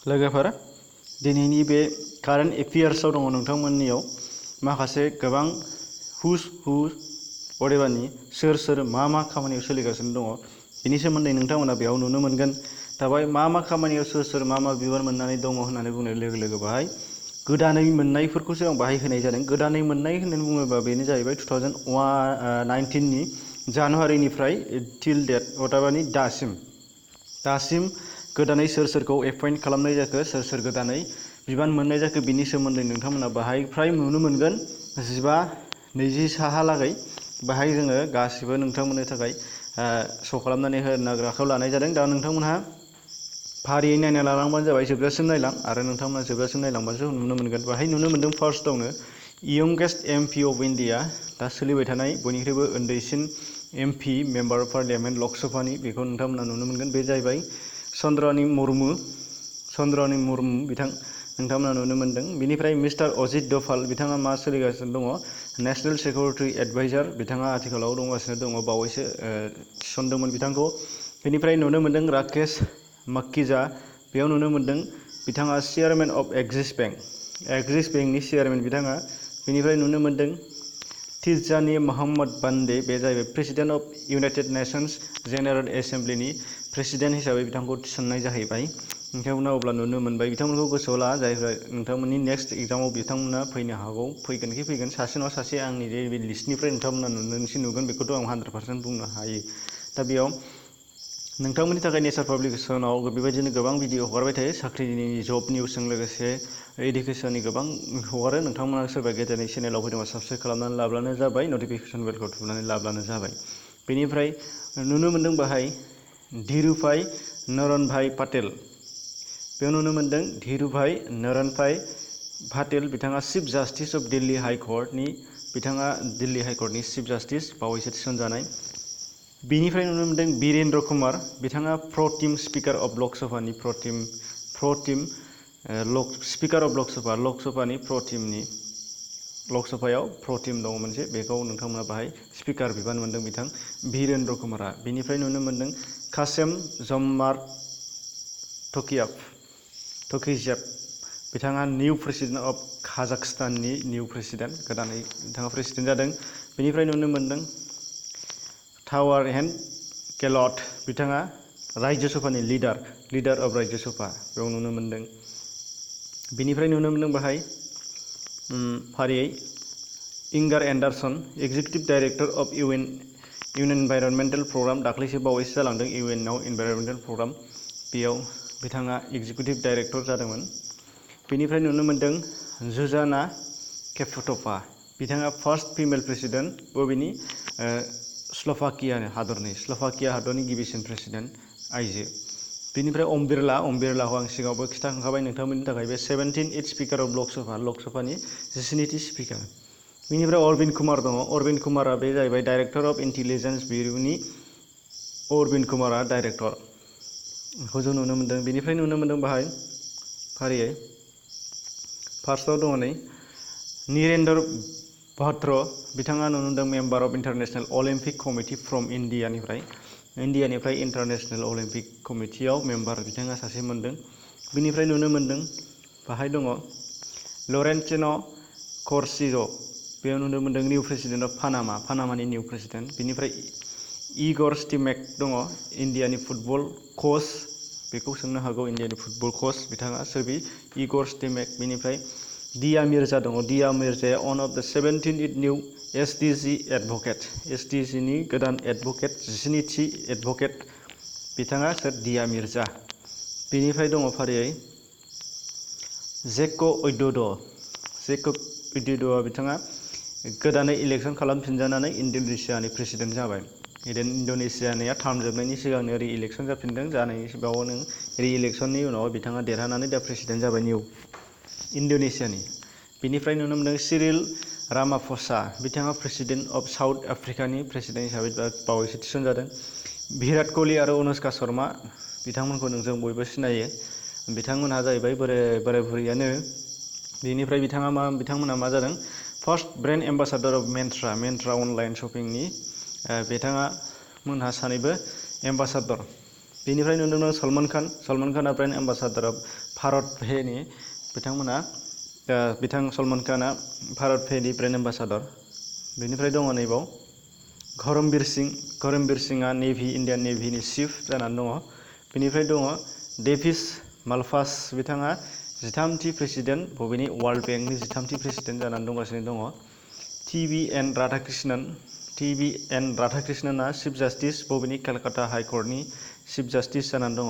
लोगोफोर दिनैनि बे कारेन्ट एफेयार्सआव दङ नोंथांमोननियाव माखासे गोबां हुस अदेबानि सोर मा खामानियाव सोलिगासिनो दङ बेनि सोमोन्दै नोंथांमोना बेयाव नुनो मोनगोन। दाबाय मा खामानियाव सोर मा बिबान मोननानै दङ होननानै बुंनाय लोगो बाहाय गोदानै मोननायफोरखौसो आं बाहाय होनाय जादों। गोदानै मोननाय होननानै बुङोबा बेनो जाहैबाय 2019 नि जानुवारिनिफ्राय टिल डेट अदेबानि दासिम गोदानै सोरखौ एपइन्ट खालामनाय जाखो सोर गोदानै बिबान मोननाय जाखो बिनि सोमोन्दै नोंथांमोना बाहाय फ्राय नुनो मोनगोन 15-20 साहालागै बाहाय जोङो गासिबो नोंथांमोननि थाखाय श' खालामनानै होनो आखायाव लानाय जादों। दा नोंथांमोनहा फारियै नायना लालांबानो जाबाय, जोबजासिम नायलां आरो नोंथांमोना जोबजासिम नायलांबासो नुनो मोनगोन। बाहाय नुनो मोनदों फार्स्टआवनो यंगेस्ट MP अफ इन्डिया, दा सोलिबाय थानाय बयनिख्रुइबो उन्दैसिन MP मेम्बार अफ पार्लियामेन्ट लक सभानि, बेखौ नोंथांमोना नुनो मोनगोन। बे जाहैबाय चन्द्रानि मुर्मु बिथां नोंथांमोना नुनो मोनदों। बिनिफ्राय मिस्टार अजित डभाल बिथाङा मा सोलिगासिनो दङ नेशनेल सिकिउरिटि एडभाइजार, बिथाङा आथिखालाव दंगासिनो दङ, बावैसो थिसनदोंमोन बिथांखौ। बेनिफ्राय नुनो मोनदों राकेश माक्कीजा, बेयाव नुनो मोनदों बिथाङा चेयारमेन अफ एक्सिस बेंकनि चेयारमेन बिथाङा। बेनिफ्राय नुनो मोनदों तिजानी मोहम्मद बांडे, बे जाहैबाय president of United Nations General एसेम्बलिनि प्रेसिडेन्ट हिसाबै बिथांखौ थिसननाय जाहैबाय। नोंथांमोना अब्ला नुनो मोनबाय, बिथांमोनखौ गोसोआव ला, जायफ्रा नोंथांमोननि नेक्स्ट एग्जामाव बिथांमोना फैनो हागौ, फैगोन सासे नङा सासे आंनि बे लिस्टनिफ्राय नोंथांमोना नुगोन, बेखौथ' आं 100% बुंनो हायो। दा बेयाव नोंथांमोननि थाखाय नेचार पाब्लिकेसनाव बेबायदिनो गोबां भिडिअ हगारबाय थायो, साख्रिनि जब निउसजों लोगोसे इडुकेसननि गोबां हगारो। नोंथांमोना सोरबा गेदेरनि चेनेलाव फैदोंबा साबस्क्राइब खालामनानै लाब्लानो जाबाय, नटिफिकेसन बेलखौ थुनानै लाब्लानो जाबाय। बेनिफ्राय नुनो मोनदों बाहाय धीरुभाई नरनभाई पाटेल, बेयाव नुनो मोनदों धीरुभाई नरनभाई पाटेल, बिथाङा चिफ जास्टिस अफ दिल्ली हाइकर्टनि, बिथाङा दिल्ली हाइकर्टनि चिफ जास्टिस बावैसो थिसनजानाय। बिनिफ्राय नुनो मोनदों वीरेन्द्र कुमार, बिथाङा प्र-टीम स्पिकार अफ लक सभानि स्पिकार अफ लक सभानि लक सभायाव प्र-टीम दङ मोनसे, बेखौ नोंथांमोना बाहाय स्पिकार बिबान मोनदों बिथां वीरेन्द्र कुमारा। बिनिफ्राय नुनो मोनदों कासेम जमार्ट टोकायजेव, बिथाङा निउ प्रेसिडेन्ट अफ काजाखस्ताननि गोदानै बिथाङा प्रेसिडेन्ट जादों। बेनिफ्राय नुनो मोनदों थावारचन्द गेहलट, बिथाङा राज्य सभानि लिडार अफ राज्य सभा, बेयाव नुनो मोनदों। बिनिफ्राय नुनो मोनदों बाहाय फारियै Inger Andersen, executive director of UN environmental programme, दाख्लैसो बावैसो जालांदों इउएनआव इनभाइरनमेन्टेल प्रग्राम, बेयाव बिथाङा एक्जिकिउटिभ डाइरेक्टर जादोंमोन। बेनिफ्राय नुनो मोनदों जुजाना केपट'भा, बिथाङा फार्स्ट फिमेल प्रेसिडेन्ट बबेनि स्ल'भाकिया हादरनि गिबिसिन प्रेसिडेन्ट आइजो। बेनिफ्राय ओम बिरलाखौ आं सिगाङावबो खिन्थाखांखाबाय नोंथांमोननि थाखाय, बे 17th स्पिकार अफ लक सभानि 19थि स्पिकार। बेनिफ्राय अरविन्द कुमार दङ, अरविन्द कुमारा बे जाहैबाय डाइरेक्टर अफ इन्टेलिजेन्स ब्युर'नि अरविन्द कुमारा डाइरेक्टर, बेखौ जों नुनो मोनदों। बेनिफ्राय नुनो मोनदों बाहाय फारियै फार्स्टआव दङ नै नीरेन्द्र भाद्र, बिथाङा नुनो मोनदों member of International Olympic Committee from इन्डियानिफ्राय इन्टारनेशनेल अलिम्पिक कमिटियाव मेम्बार बिथाङा सासे मोनदों। बिनिफ्राय नुनो मोनदों बाहाय दङ लरेन्टिनो कर्टिजो, बेयाव नुनो मोनदों निउ प्रेसिडेन्ट अफ पानामानि निउ प्रेसिडेन्ट। बिनिफ्राय इगर स्टिमेक दङ, इन्डियानि फुटबल कच, बेखौ सोंनो हागौ इन्डियानि फुटबल कच बिथाङा सोर बे इगर स्टिमेक। बेनिफ्राय दिया मिर्जा दङ, दिया मिर्जाया अन अफ द 17th निउ SDG एडभकेट, SDGनि गोदान एडभकेट, 19थि एडभकेट बिथाङा सोर दिया मिर्जा। बेनिफ्राय दङ फारियै जेक' उइड'ड, बिथाङा गोदानै इलेक्सन खालामफिनजानानै इण्ड'नेसियानि प्रेसिडेन्ट जाबाय। इण्ड'नेसियानिया टार्म जोबनायनि सिगांनो रि इलेक्सन जाफिनदों, जानायनि बावनो रि इलेक्सननि उनाव बिथाङा देरहानानै दा प्रेसिडेन्ट जाबाय निउ इण्ड'नेसियानि। बिनिफ्राय नुनो मोनदों सिरिल रामाफसा, बिथाङा प्रेसिडेन्ट अफ साउथ आफ्रिकानि प्रेसिडेन्ट हिसाबै बावैसो थिसनजादों। भिराट कहली आरो अनुष्का शर्मा, बिथांमोनखौ जों बयबो सिनायो, बिथांमोनहा जाहैबाय बोराय बुरैयानो। बेनिफ्राय बिथांमोना मा जादों first brand एम्बासाडर of Myntra online शपिंनि, बिथाङा मोनहा सानैबो एम्बासाडर बेनिफ्राय नुनो मोनो सलमान खाना ब्रेन्ड एम्बासाडर अफ भारत पेनि बिथांमोना बिथां सलमान खाना भारत पेनि ब्रेन्ड एम्बासाडर। बेनिफ्राय दङ नैबाव धरमबीर सिंआ नेभि इन्डियान नेभिनि चिफ जानानै दङ। बेनिफ्राय दङ डेभिस मालपास बिथाङा 13थि प्रेसिडेन्ट बबेनि वर्ल्ड बेंकनि 13थि प्रेसिडेन्ट जानानै दंगासिनो दङ। टिबिएन राधाकृष्णनआ चिफ जास्टिस बबेनि केलकाता हाइकर्टनि चिफ जास्टिस जानानै दङ।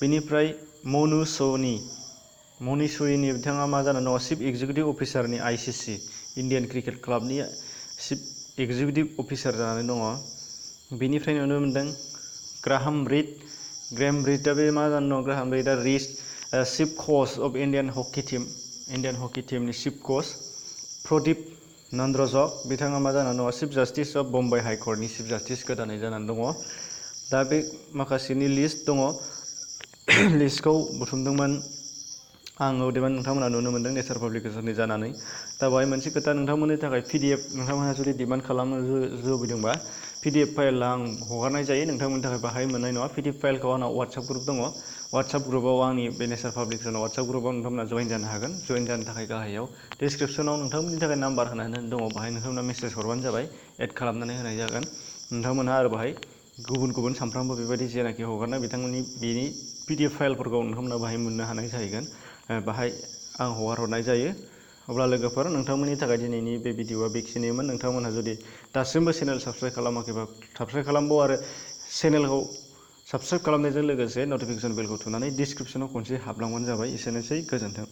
बेनिफ्राय मनु सयनी बिथाङा मा जानानै दङ चिफ एक्जिकिउटिभ अफिसारनि आईसीसी इन्डियान क्रिकेट क्लाबनि चिफ एक्जिकिउटिभ अफिसार जानानै दङ। बेनिफ्राय नुनो मोनदों ग्राहाम रिडआ बे मा जानानै दङ ग्राहाम रिडआ chief coach of Indian hockey टीमनि चिफ कच। प्रदीप नन्द्रजक बिथाङा मा जानानै दङ चिफ जास्टिस अफ बम्बाइ हाइकर्टनि चिफ जास्टिस गोदानै जानानै दङ। दा बे माखासेनि लिस्ट दङ। लिस्टखौ बुथुमदोंमोन आङो अदेबान नोंथांमोना नुनो मोनदों नेचार पाब्लिकेसननि जानानै। दा बेवहाय मोनसे खोथा नोंथांमोननि थाखाय PDF नोंथांमोनहा जुदि डिमान्ड खालामनो लुबैदोंबा PDF फाइल आं हगारनाय जायो नोंथांमोननि थाखाय बाहाय मोननाय नङा। PDF फाइलखौ आंनाव WhatsApp ग्रुप दङ। WhatsApp ग्रुपआव आंनि बे नेचार पाब्लिकेसन WhatsApp ग्रुपआव नोंथांमोना जइन जानो हागोन। जइन जानो थाखाय गाहायाव डिसक्रिपसनाव नोंथांमोननि थाखाय नाम्बार होनानै दङ। बाहाय नोंथांमोना मेसेज हरबानो जाबाय एड खालामनानै होनाय जागोन। नोंथांमोनहा आरो बाहाय गुबुन सानफ्रामबो बेबायदि जेनाखि हगारनाय बिथांमोननि बेनि PDF फाइलफोरखौ नोंथांमोना बाहाय मोननो हानाय जाहैगोन। बाहाय आं हरनाय जायो। अब्ला लोगोफोर नोंथांमोननि थाखाय दिनैनि बे भिडिअआ बेखिनिमोन। नोंथांमोनहा जुदि दासिमबो चेनेल साबस्क्राइब खालामाखैबा साबस्क्राइब खालामबाव आरो चेनेलखौ साबस्क्राइब खालामनायजों लोगोसे नटिफिकेसन बेलखौ थुनानै डिसक्रिपसनाव खनसे हाबलांबानो जाबाय। एसेनोसै गोजोन्थों।